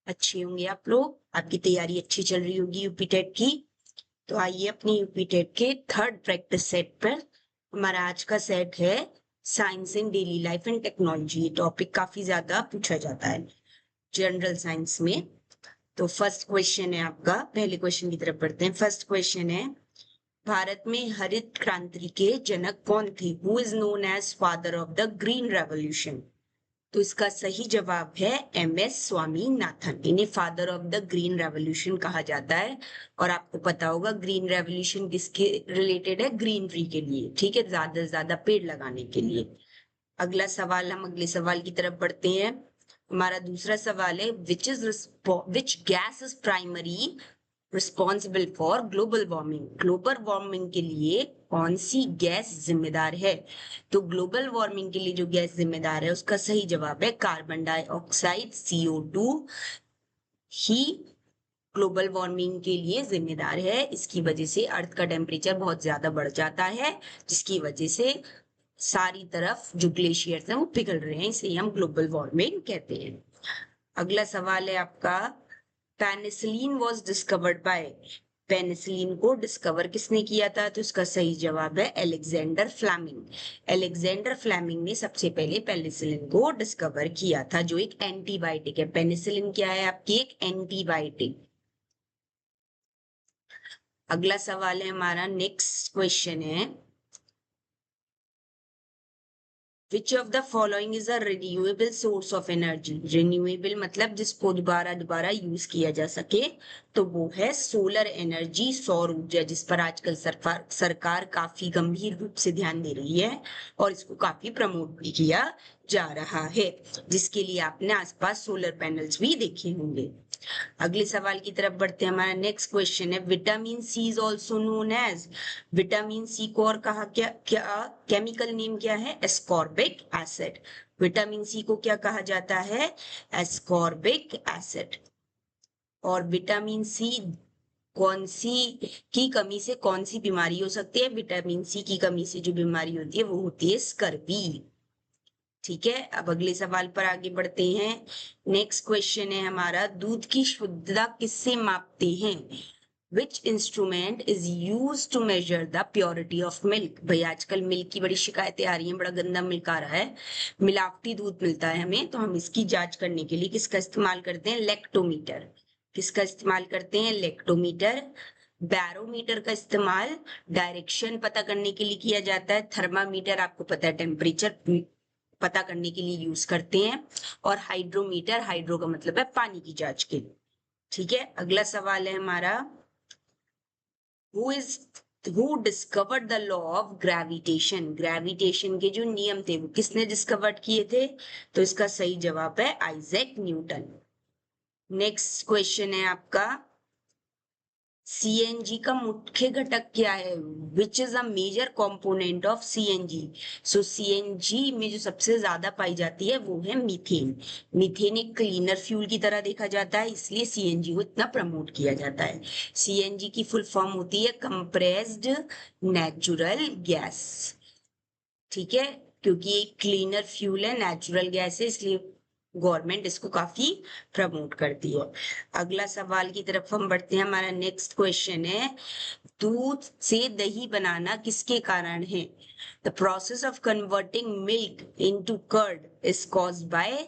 अच्छे होंगे आप लोग, आपकी तैयारी अच्छी चल रही होगी यूपी टेट की। तो आइए अपनी यूपी टेट के थर्ड प्रैक्टिस सेट पर। हमारा आज का सेट है science in daily life and technology. ये टॉपिक काफी ज्यादा पूछा जाता है जनरल साइंस में। तो फर्स्ट क्वेश्चन है आपका, पहले क्वेश्चन की तरफ बढ़ते हैं। फर्स्ट क्वेश्चन है, भारत में हरित क्रांति के जनक कौन थे? Who is known as father of the green revolution? तो इसका सही जवाब है MS स्वामीनाथन। इन्हें father of the green revolution कहा जाता है। और आपको पता होगा ग्रीन रेवोल्यूशन किसके रिलेटेड है? ग्रीनरी के लिए, ठीक है, ज्यादा से ज्यादा पेड़ लगाने के लिए। अगला सवाल, हम अगले सवाल की तरफ बढ़ते हैं। हमारा दूसरा सवाल है, which gas is primary responsible for global warming? Global warming के लिए कौन सी गैस जिम्मेदार है? तो ग्लोबल वार्मिंग के लिए जो गैस जिम्मेदार है उसका सही जवाब है कार्बन डाइऑक्साइड, CO2 ही ग्लोबल वार्मिंग के लिए जिम्मेदार है। इसकी वजह से अर्थ का टेम्परेचर बहुत ज्यादा बढ़ जाता है, जिसकी वजह से सारी तरफ जो ग्लेशियर्स हैं वो पिघल रहे हैं, इसे हम ग्लोबल वार्मिंग कहते हैं। अगला सवाल है आपका, penicillin was discovered by? Penicillin को डिस्कवर किसने किया था? तो इसका सही जवाब है अलेक्जेंडर फ्लेमिंग। अलेक्जेंडर फ्लेमिंग ने सबसे पहले पेनिसिलिन को डिस्कवर किया था, जो एक एंटीबायोटिक है। पेनिसिलिन क्या है आपकी? एक एंटीबायोटिक। अगला सवाल है हमारा, नेक्स्ट क्वेश्चन है, Which of the following is a renewable source of energy? Renewable मतलब जिसको दोबारा दोबारा यूज किया जा सके, तो वो है सोलर एनर्जी, सौर ऊर्जा, जिस पर आजकल सरकार काफी गंभीर रूप से ध्यान दे रही है और इसको काफी प्रमोट भी किया जा रहा है, जिसके लिए आपने आसपास सोलर पैनल्स भी देखे होंगे। अगले सवाल की तरफ बढ़ते हैं। हमारा नेक्स्ट क्वेश्चन है, vitamin C is also known as? Vitamin C को और कहा क्या क्या केमिकल नेम क्या है? Ascorbic acid. विटामिन सी को क्या कहा जाता है? Ascorbic acid. और विटामिन सी कौन सी की कमी से कौन सी बीमारी हो सकती है? विटामिन सी की कमी से जो बीमारी होती है वो होती है स्कर्वी। ठीक है, अब अगले सवाल पर आगे बढ़ते हैं। नेक्स्ट क्वेश्चन है हमारा, दूध की शुद्धता किससे मापते हैं? Which instrument is use to measure the purity of milk? भाई आजकल मिल्क की बड़ी शिकायतें आ रही हैं, बड़ा गंदा मिल्क आ रहा है, मिलावटी दूध मिलता है हमें, तो हम इसकी जांच करने के लिए किसका इस्तेमाल करते हैं? लेक्टोमीटर। किसका इस्तेमाल करते हैं? लेक्टोमीटर। बैरोमीटर का इस्तेमाल डायरेक्शन पता करने के लिए किया जाता है। थर्मामीटर आपको पता है टेम्परेचर पता करने के लिए यूज करते हैं। और हाइड्रोमीटर, हाइड्रो का मतलब है पानी की जांच के लिए। ठीक है, अगला सवाल है हमारा, who discovered the law of gravitation? Gravitation के जो नियम थे वो किसने डिस्कवर्ड किए थे? तो इसका सही जवाब है आइजैक न्यूटन। नेक्स्ट क्वेश्चन है आपका, CNG का मुख्य घटक क्या है? Which is a major component of CNG? So CNG में जो सबसे ज्यादा पाई जाती है वो है मीथेन। मीथेन एक क्लीनर फ्यूल की तरह देखा जाता है, इसलिए CNG को इतना प्रमोट किया जाता है। CNG की फुल फॉर्म होती है कंप्रेस्ड नेचुरल गैस। ठीक है, क्योंकि एक क्लीनर फ्यूल है, नेचुरल गैस है, इसलिए गवर्नमेंट इसको काफी प्रमोट करती है। अगला सवाल की तरफ हम बढ़ते हैं। हमारा नेक्स्ट क्वेश्चन है, दूध से दही बनाना किसके कारण है? The process of converting milk into curd is caused by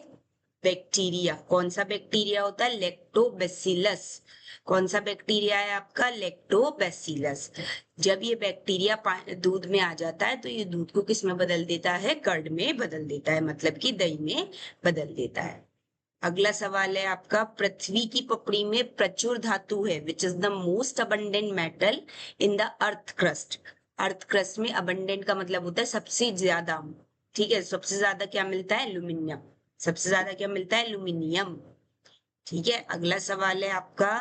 bacteria. कौन सा बैक्टीरिया होता है? लैक्टोबैसिलस। कौन सा बैक्टीरिया है आपका? लैक्टोबैसिलस। जब ये बैक्टीरिया दूध में आ जाता है तो ये दूध को किस में बदल देता है? कर्ड में बदल देता है, मतलब कि दही में बदल देता है। अगला सवाल है आपका, पृथ्वी की पपड़ी में प्रचुर धातु है, which is the most abundant metal in the earth crust? Earth crust में अबंडेंट का मतलब होता है सबसे ज्यादा। ठीक है, सबसे ज्यादा क्या मिलता है? एल्यूमिनियम। सबसे ज्यादा क्या मिलता है? एल्यूमिनियम। ठीक है, अगला सवाल है आपका,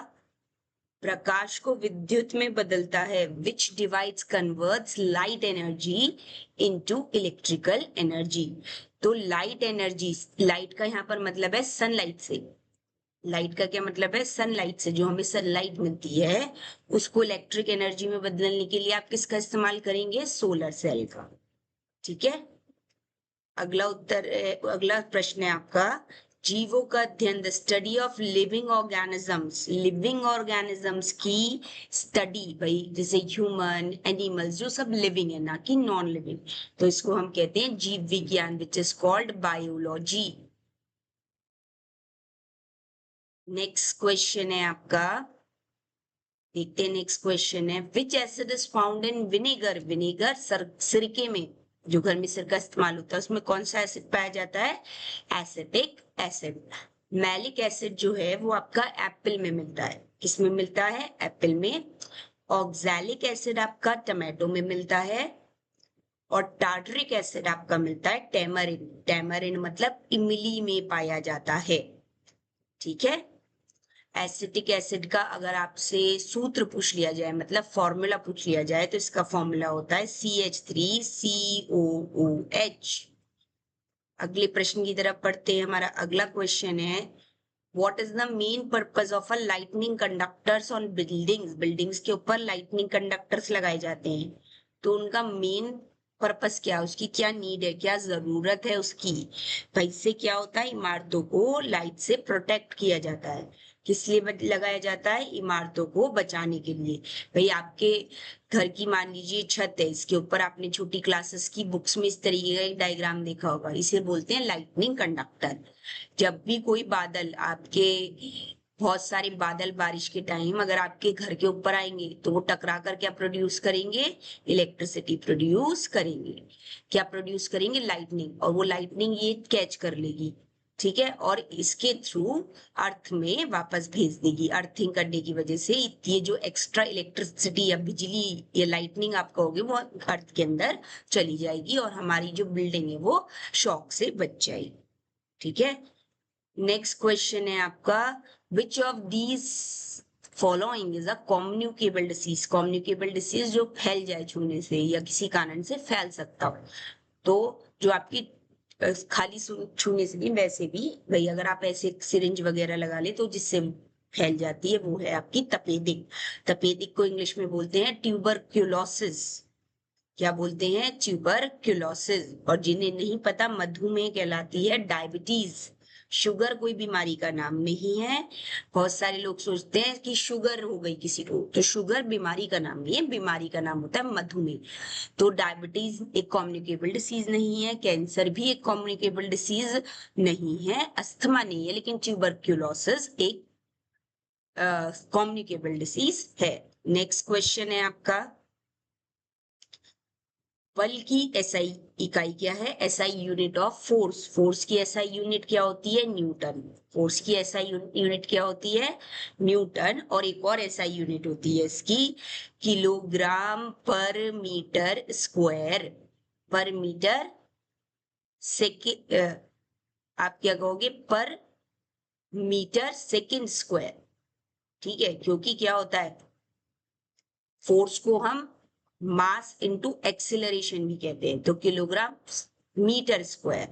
प्रकाश को विद्युत में बदलता है, विच device converts light energy into electrical energy? तो लाइट एनर्जी, लाइट का यहाँ पर मतलब है सनलाइट से। लाइट का क्या मतलब है? सनलाइट से, जो हमें सनलाइट मिलती है उसको इलेक्ट्रिक एनर्जी में बदलने के लिए आप किसका इस्तेमाल करेंगे? सोलर सेल का। ठीक है, अगला प्रश्न है आपका, जीवों का अध्ययन, the study of living organisms, living organisms की स्टडी, भाई जैसे ह्यूमन, एनिमल्स, जो सब लिविंग है ना कि नॉन लिविंग, तो इसको हम कहते हैं जीव विज्ञान, which is called biology. Next question है आपका, देखते हैं नेक्स्ट क्वेश्चन है, विच acid is found in vinegar, vinegar सिरके में, जो घर में सिरका इस्तेमाल होता है उसमें कौन सा एसिड पाया जाता है, एसिटिक एसिड। मैलिक एसिड जो है वो आपका एप्पल में मिलता है, किसमें मिलता है, एप्पल में। ऑक्सैलिक एसिड आपका टमाटो में मिलता है, और टार्टरिक एसिड आपका मिलता है टेमरिन, टेमरिन मतलब इमली में पाया जाता है, ठीक है। एसिटिक एसिड का अगर आपसे सूत्र पूछ लिया जाए, मतलब फॉर्मूला पूछ लिया जाए, तो इसका फॉर्मूला होता है CH3COOH। अगले प्रश्न की तरफ पढ़ते हैं। हमारा अगला क्वेश्चन है, what is the main purpose of a lightning conductors on buildings, buildings के ऊपर लाइटनिंग कंडक्टर्स लगाए जाते हैं, तो उनका मेन पर्पस क्या, उसकी क्या नीड है, क्या जरूरत है उसकी। भाई इससे क्या होता है, इमारतों को लाइट से प्रोटेक्ट किया जाता है। किस लिए लगाया जाता है, इमारतों को बचाने के लिए। भाई आपके घर की मान लीजिए छत है, इसके ऊपर आपने छोटी क्लासेस की बुक्स में इस तरीके का एक डायग्राम देखा होगा, इसे बोलते हैं लाइटनिंग कंडक्टर। जब भी कोई बादल आपके, बहुत सारे बादल बारिश के टाइम अगर आपके घर के ऊपर आएंगे, तो वो टकरा कर क्या प्रोड्यूस करेंगे, इलेक्ट्रिसिटी प्रोड्यूस करेंगे। क्या प्रोड्यूस करेंगे, लाइटनिंग, और वो लाइटनिंग ये कैच कर लेगी, ठीक है, और इसके थ्रू अर्थ में वापस भेज देगी। अर्थिंग करने की वजह से ये जो एक्स्ट्रा इलेक्ट्रिसिटी या बिजली या लाइटनिंग आपका होगी, वो अर्थ के अंदर चली जाएगी, और हमारी जो बिल्डिंग है वो शॉक से बच जाएगी, ठीक है। नेक्स्ट क्वेश्चन है आपका, which of these following is a communicable disease, communicable disease जो फैल जाए छूने से या किसी कारण से फैल सकता हो, तो जो आपकी खाली छूने से नहीं, वैसे भी भाई अगर आप ऐसे सिरिंज वगैरह लगा ले तो जिससे फैल जाती है, वो है आपकी तपेदिक। तपेदिक को इंग्लिश में बोलते हैं ट्यूबरक्यूलोसिस। क्या बोलते हैं, ट्यूबरक्यूलोसिस। और जिन्हें नहीं पता, मधुमेह कहलाती है डायबिटीज। शुगर कोई बीमारी का नाम नहीं है। बहुत सारे लोग सोचते हैं कि शुगर हो गई किसी को, तो शुगर बीमारी का नाम नहीं है, बीमारी का नाम होता है मधुमेह। तो डायबिटीज एक कम्युनिकेबल डिसीज नहीं है, कैंसर भी एक कम्युनिकेबल डिसीज नहीं है, अस्थमा नहीं है, लेकिन ट्यूबरक्यूलोसिस एक कम्युनिकेबल डिसीज है। नेक्स्ट क्वेश्चन है आपका, बल की एसआई इकाई क्या है, SI unit of force, force की एसआई यूनिट क्या होती है, न्यूटन। फोर्स की एसआई यूनिट क्या होती है, न्यूटन। और एक और एसआई यूनिट होती है इसकी, किलोग्राम पर मीटर स्क्वायर, पर मीटर सेकेंड, आप क्या कहोगे, पर मीटर सेकेंड स्क्वायर, ठीक है। क्योंकि क्या होता है, फोर्स को हम मास इनटू एक्सिलरेशन भी कहते हैं, तो kilogram metre square,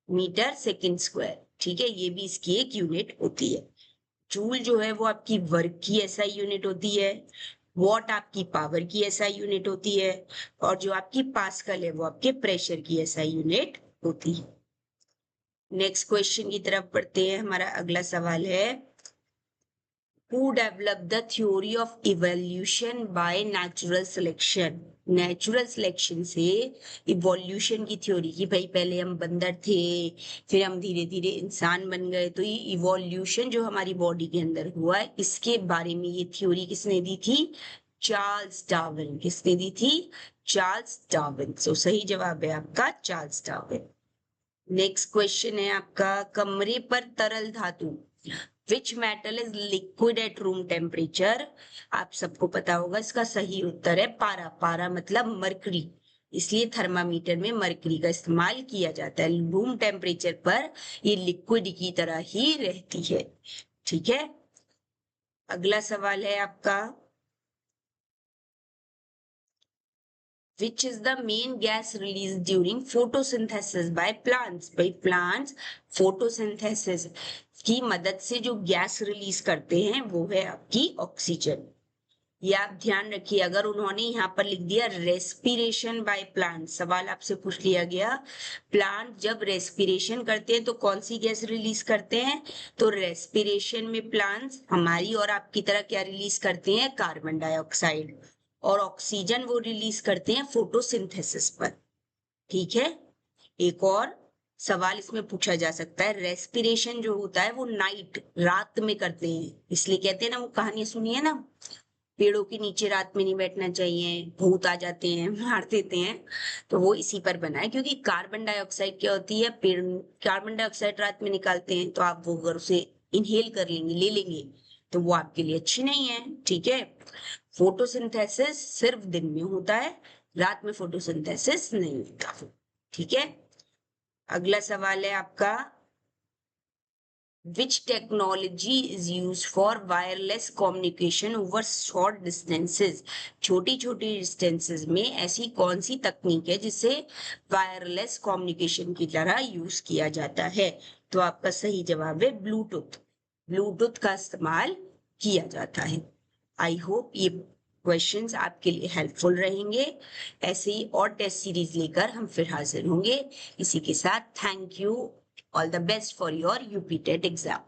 metre second square, ठीक है, ये भी इसकी एक यूनिट होती है। जूल जो है वो आपकी वर्क की एसआई यूनिट होती है, वॉट आपकी पावर की एसआई यूनिट होती है, और जो आपकी पास्कल है वो आपके प्रेशर की एसआई यूनिट होती है। नेक्स्ट क्वेश्चन की तरफ बढ़ते हैं। हमारा अगला सवाल है, who developed the theory of evolution by natural selection, natural selection से इवोल्यूशन की थ्योरी की, भाई पहले हम बंदर थे, फिर हम धीरे धीरे इंसान बन गए, तो ये इवोल्यूशन जो हमारी बॉडी के अंदर हुआ है, इसके बारे में ये थ्योरी किसने दी थी, चार्ल्स डार्विन। किसने दी थी, चार्ल्स डार्विन। सो सही जवाब है आपका चार्ल्स डार्विन। नेक्स्ट क्वेश्चन है आपका, कमरे पर तरल धातु, which metal is liquid at room temperature. आप सबको पता होगा, इसका सही उत्तर है पारा। पारा मतलब मरकरी, इसलिए थर्मामीटर में मरकरी का इस्तेमाल किया जाता है। रूम टेम्परेचर पर ये लिक्विड की तरह ही रहती है, ठीक है। अगला सवाल है आपका, which is the main gas released during photosynthesis by plants, by plants photosynthesis की मदद से जो गैस रिलीज करते हैं वो है आपकी ऑक्सीजन। ये आप ध्यान रखिए, अगर उन्होंने यहाँ पर लिख दिया रेस्पिरेशन बाय प्लांट, सवाल आपसे पूछ लिया गया प्लांट जब रेस्पिरेशन करते हैं तो कौन सी गैस रिलीज करते हैं, तो रेस्पिरेशन में प्लांट्स हमारी और आपकी तरह क्या रिलीज करते हैं, कार्बन डाइऑक्साइड, और ऑक्सीजन वो रिलीज करते हैं फोटोसिंथेसिस पर। ठीक है, एक और सवाल इसमें पूछा जा सकता है, रेस्पिरेशन जो होता है वो नाइट, रात में करते हैं, इसलिए कहते हैं ना, वो कहानी सुनिए ना, पेड़ों के नीचे रात में नहीं बैठना चाहिए, भूत आ जाते हैं मार देते हैं, तो वो इसी पर बना है, क्योंकि कार्बन डाइऑक्साइड क्या होती है, पेड़ कार्बन डाइऑक्साइड रात में निकालते हैं, तो आप वो अगर उसे इनहेल कर लेंगे, ले लेंगे, तो वो आपके लिए अच्छी नहीं है। ठीक है, फोटोसिंथेसिस सिर्फ दिन में होता है, रात में फोटोसिंथेसिस नहीं होता। ठीक है, अगला सवाल है आपका, which technology is used for wireless communication over short distances, छोटी छोटी डिस्टेंसेस में ऐसी कौन सी तकनीक है जिसे वायरलेस कम्युनिकेशन की तरह यूज किया जाता है, तो आपका सही जवाब है ब्लूटूथ, ब्लूटूथ का इस्तेमाल किया जाता है। आई होप ये क्वेश्चंस आपके लिए हेल्पफुल रहेंगे, ऐसे ही और टेस्ट सीरीज लेकर हम फिर हाजिर होंगे। इसी के साथ thank you, all the best for your UP TET exam.